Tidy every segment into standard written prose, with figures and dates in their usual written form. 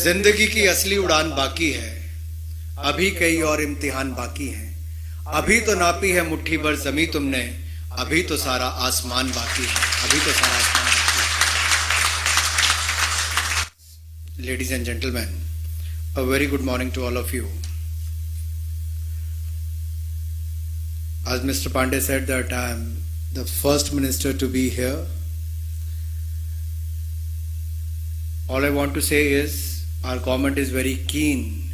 जिंदगी की असली उड़ान बाकी है, अभी कई और इम्तिहान बाकी हैं। अभी तो नापी है मुट्ठी भर जमी तुमने, अभी तो सारा आसमान बाकी है, अभी तो सारा आसमान बाकी है। Ladies and gentlemen, a very good morning to all of you. As Mr. Pandey said that I am the first minister to be here. All I want to say is our government is very keen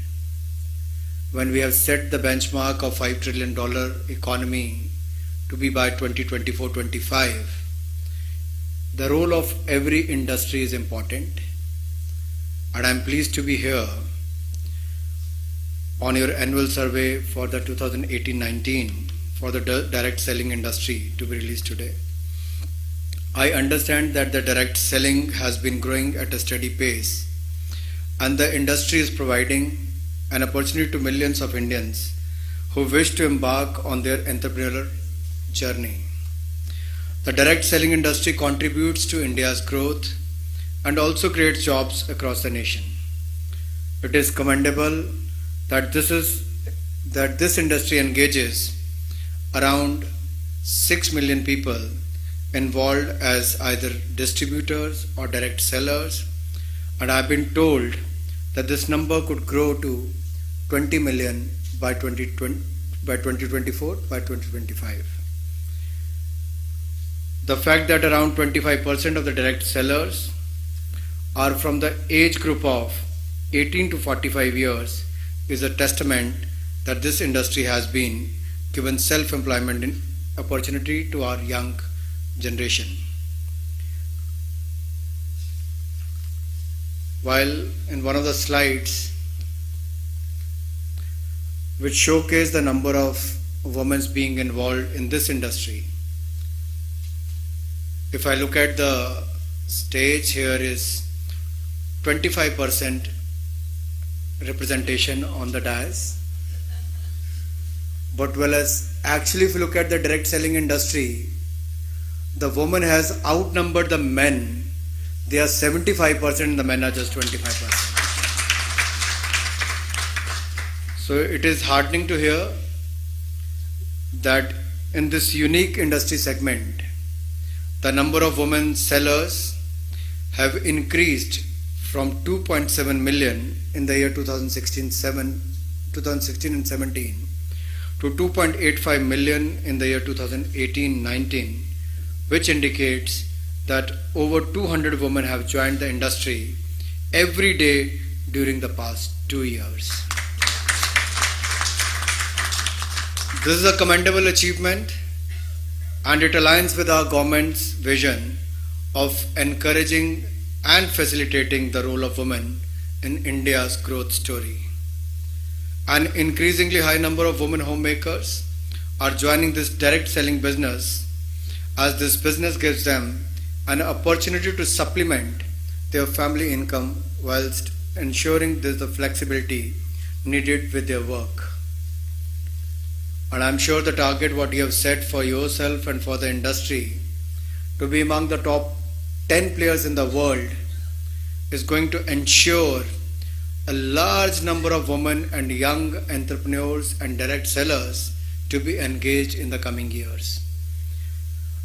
when we have set the benchmark of $5 trillion economy to be by 2024-25. The role of every industry is important, and I am pleased to be here on your annual survey for the 2018-19 for the direct selling industry to be released today. I understand that the direct selling has been growing at a steady pace, and the industry is providing an opportunity to millions of Indians who wish to embark on their entrepreneurial journey. The direct selling industry contributes to India's growth and also creates jobs across the nation. It is commendable that this industry engages around 6 million people involved as either distributors or direct sellers, and I have been told that this number could grow to 20 million by 2024, by 2025. The fact that around 25% of the direct sellers are from the age group of 18 to 45 years is a testament that this industry has been given self-employment opportunity to our young generation. While in one of the slides which showcase the number of women being involved in this industry, if I look at the stage, here is 25% representation on the dais. But actually if you look at the direct selling industry, the woman has outnumbered the men. They are 75% and the men are just 25%. So it is heartening to hear that in this unique industry segment, the number of women sellers have increased from 2.7 million in the year 2016 and 17 to 2.85 million in the year 2018-19, which indicates that over 200 women have joined the industry every day during the past 2 years. This is a commendable achievement, and it aligns with our government's vision of encouraging and facilitating the role of women in India's growth story. An increasingly high number of women homemakers are joining this direct selling business, as this business gives them an opportunity to supplement their family income whilst ensuring there's the flexibility needed with their work. And I'm sure the target what you have set for yourself and for the industry to be among the top 10 players in the world is going to ensure a large number of women and young entrepreneurs and direct sellers to be engaged in the coming years.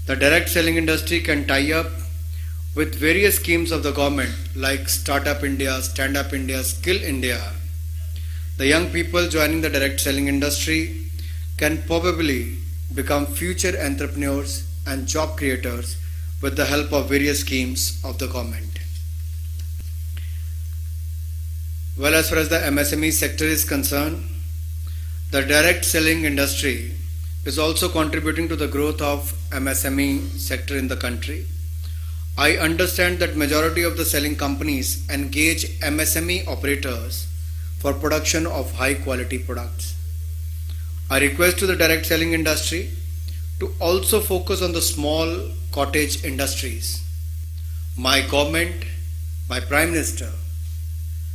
The direct selling industry can tie up with various schemes of the government like Startup India, Stand Up India, Skill India. The young people joining the direct selling industry can probably become future entrepreneurs and job creators with the help of various schemes of the government. Well, as far as the MSME sector is concerned, the direct selling industry is also contributing to the growth of MSME sector in the country. I understand that majority of the selling companies engage MSME operators for production of high quality products. I request to the direct selling industry to also focus on the small cottage industries. My government, my Prime Minister,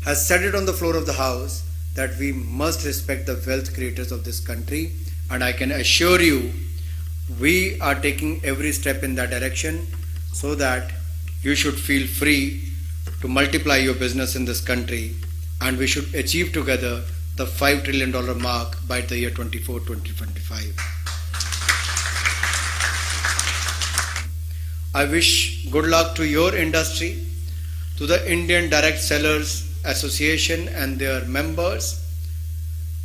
has said it on the floor of the House that we must respect the wealth creators of this country, and I can assure you we are taking every step in that direction so that you should feel free to multiply your business in this country, and we should achieve together the $5 trillion mark by the year 2025. I wish good luck to your industry, to the Indian Direct Sellers Association and their members.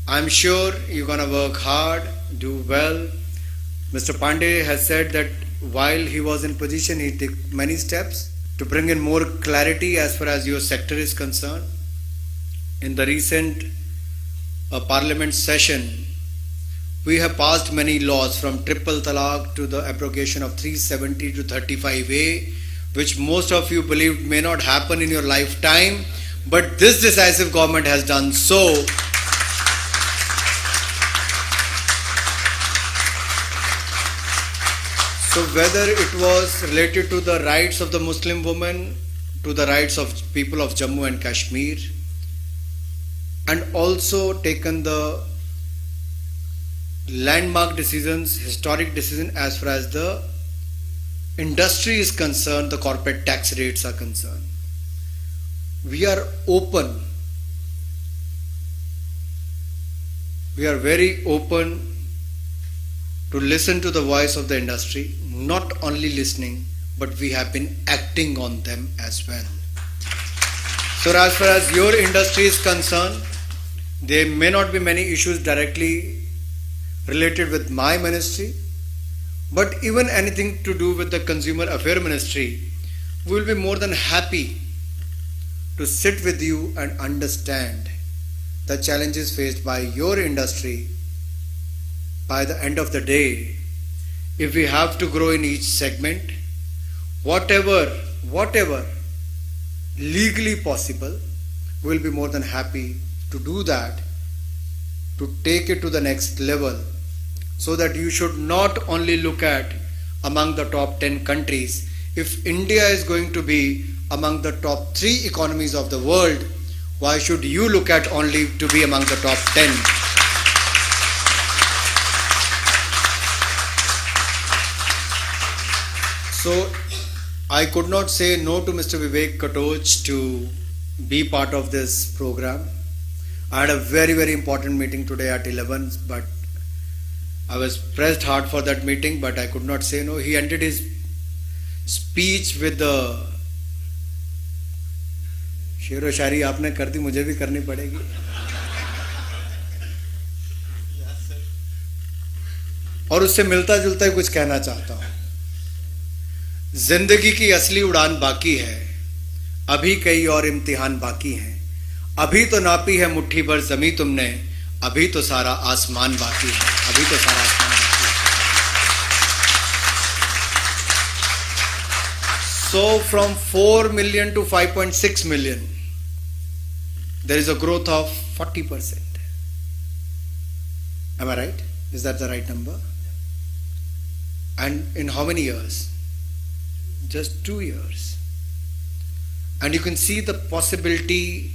I'm sure you're going to work hard, do well. Mr. Pandey has said that while he was in position, he took many steps to bring in more clarity as far as your sector is concerned. In the recent parliament session, we have passed many laws from triple talaq to the abrogation of 370 to 35A, which most of you believed may not happen in your lifetime, but this decisive government has done so. So whether it was related to the rights of the Muslim woman, to the rights of people of Jammu and Kashmir, and also taken the landmark decisions, historic decision as far as the industry is concerned, the corporate tax rates are concerned. We are open. We are very open to listen to the voice of the industry, not only listening, but we have been acting on them as well. So as far as your industry is concerned, there may not be many issues directly related with my ministry, but even anything to do with the Consumer Affairs Ministry, we will be more than happy to sit with you and understand the challenges faced by your industry. By the end of the day, if we have to grow in each segment, whatever legally possible, we will be more than happy to do that, to take it to the next level, so that you should not only look at among the top 10 countries. If India is going to be among the top 3 economies of the world, why should you look at only to be among the top 10? So I could not say no to Mr. Vivek Katoj to be part of this program. I had a very, very important meeting today at 11, but I was pressed hard for that meeting, but I could not say no. He ended his speech with the शेर व शायरी आपने कर दी, मुझे भी करनी पड़ेगी. और उससे मिलता जुलता ही कुछ कहना चाहता हूं. जिंदगी की असली उड़ान बाकी है, अभी कई और इम्तिहान बाकी हैं. अभी तो नापी है मुट्ठी भर जमी तुमने, अभी तो सारा आसमान बाकी है. अभी तो सारा आसमान बाकी है. So from 4 million to 5.6 million, there is a growth of 40%. Am I right? Is that the right number? And in how many years? Just 2 years. And you can see the possibility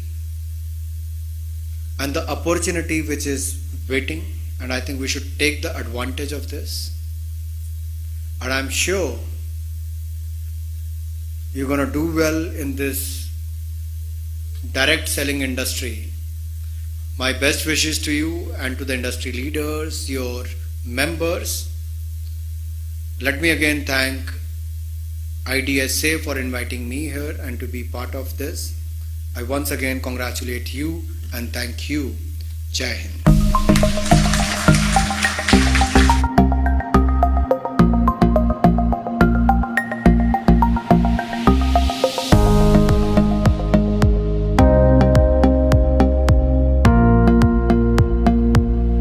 and the opportunity which is waiting, and I think we should take the advantage of this. And I'm sure you're going to do well in this direct selling industry. My best wishes to you and to the industry leaders, your members. Let me again thank IDSA for inviting me here and to be part of this. I once again congratulate you and thank you. Jai Hind.